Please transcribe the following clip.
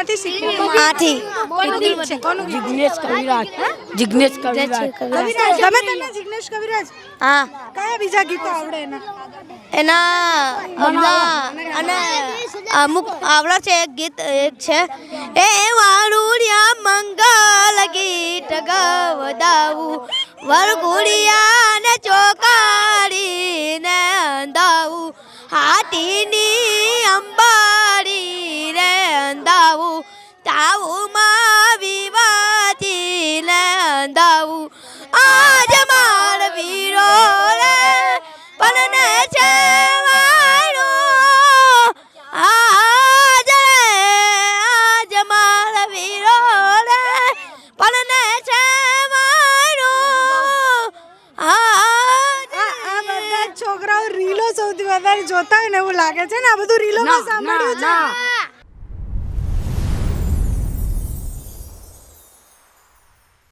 ક્યાંથી શીખ્યો? આથી કોનું ગીત છે? કોનું ગીત? જિગ્નેશ કવિરાજ. જિગ્નેશ કવિરાજ. કવિરાજ. ગમે તમને જિગ્નેશ કવિરાજ? હા કયા બીજા ગીતો આવડે એના? એના અને અમુક આવડે છે એક ગીત એક છે એ વાળુડિયા મંગલ ગીત ગવડાવું વરઘોડિયા ને ચોકાડી ને અંધાવું હાથીની અંબાડી રે અંધાવું તાવુમાં વિવાતી ને અંધાવું આજ માર વીરો રે પલને છે વાળો આજ માર વીરો રે પલને છે વાળો આ બધા છોકરાઓ રીલો સૌથી વધારે જોતા હોય ને એવું લાગે છે ને. આ બધું રીલોમાં સાંભળ્યું છે.